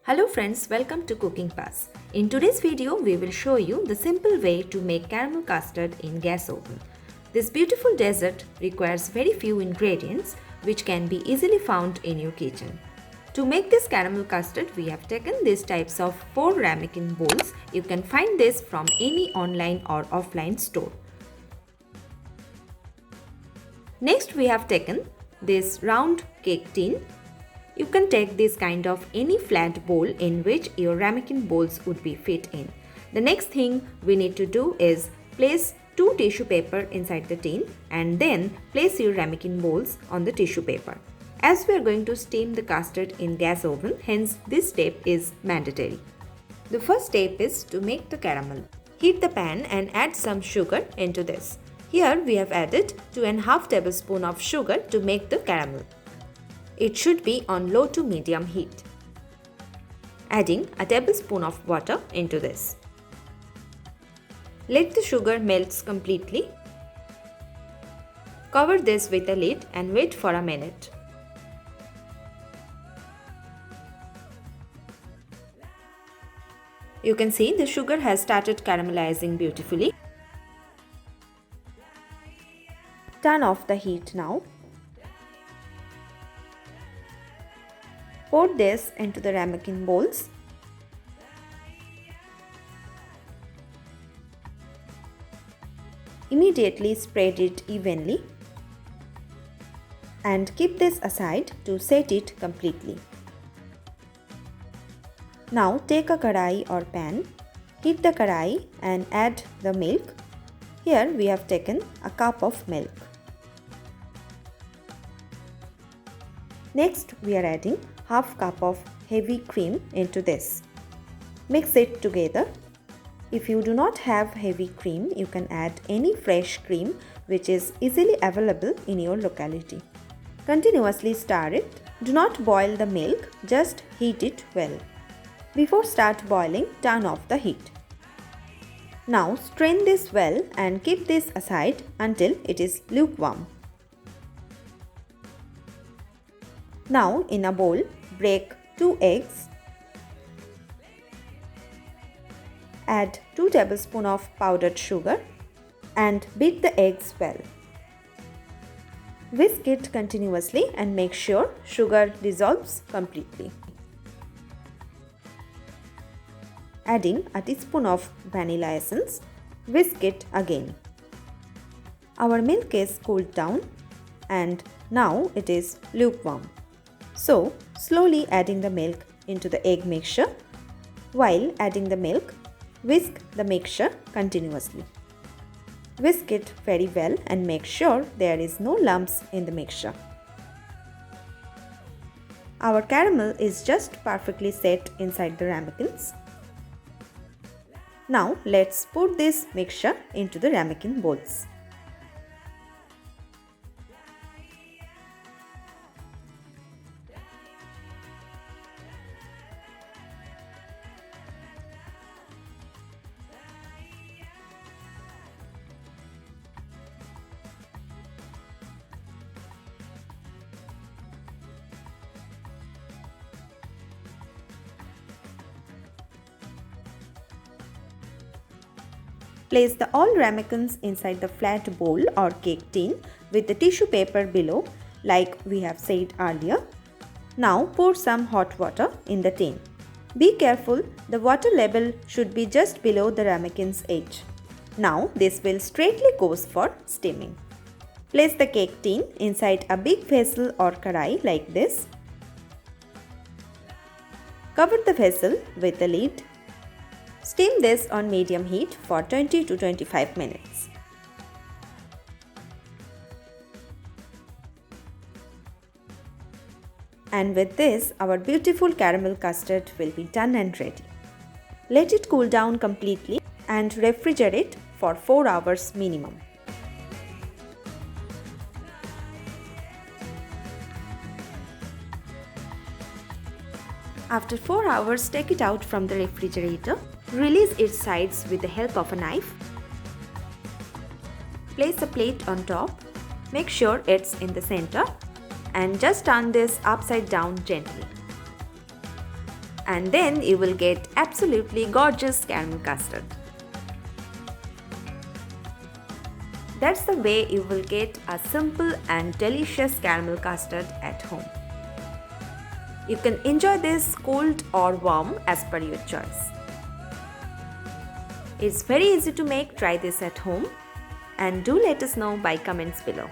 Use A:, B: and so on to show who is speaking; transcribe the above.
A: Hello friends, welcome to Cooking Pass. In today's video, we will show you the simple way to make caramel custard in gas oven. This beautiful dessert requires very few ingredients which can be easily found in your kitchen. To make this caramel custard, we have taken these types of 4 ramekin bowls. You can find this from any online or offline store. Next, we have taken this round cake tin. You can take this kind of any flat bowl in which your ramekin bowls would be fit in. The next thing we need to do is place 2 tissue paper inside the tin and then place your ramekin bowls on the tissue paper. As we are going to steam the custard in gas oven, hence this step is mandatory. The first step is to make the caramel. Heat the pan and add some sugar into this. Here we have added 2.5 tablespoons of sugar to make the caramel. It should be on low to medium heat. Adding a tablespoon of water into this. Let the sugar melt completely. Cover this with a lid and wait for a minute. You can see the sugar has started caramelizing beautifully. Turn off the heat now. Pour this into the ramekin bowls. Immediately spread it evenly and keep this aside to set it completely. Now take a karai or pan, heat the karai and add the milk. Here we have taken a cup of milk. Next we are adding half cup of heavy cream into this. Mix it together. If you do not have heavy cream, you can add any fresh cream which is easily available in your locality. Continuously stir it. Do not boil the milk, just heat it well. Before start boiling, turn off the heat. Now strain this well and keep this aside until it is lukewarm. Now in a bowl, break 2 eggs. Add 2 tablespoons of powdered sugar and beat the eggs well. Whisk it continuously and make sure sugar dissolves completely. Adding a teaspoon of vanilla essence, whisk it again. Our milk is cooled down and now it is lukewarm. So, slowly adding the milk into the egg mixture. While adding the milk, whisk the mixture continuously. Whisk it very well and make sure there is no lumps in the mixture. Our caramel is just perfectly set inside the ramekins. Now let's pour this mixture into the ramekin bowls. Place the all ramekins inside the flat bowl or cake tin with the tissue paper below like we have said earlier. Now pour some hot water in the tin. Be careful, the water level should be just below the ramekin's edge. Now this will straightly goes for steaming. Place the cake tin inside a big vessel or karai like this. Cover the vessel with the lid. Steam this on medium heat for 20 to 25 minutes. And with this, our beautiful caramel custard will be done and ready. Let it cool down completely and refrigerate for 4 hours minimum. After 4 hours, take it out from the refrigerator. Release its sides with the help of a knife. Place a plate on top. Make sure it's in the center and just turn this upside down gently. And then you will get absolutely gorgeous caramel custard. That's the way you will get a simple and delicious caramel custard at home. You can enjoy this cold or warm as per your choice. It's very easy to make. Try this at home and do let us know by comments below.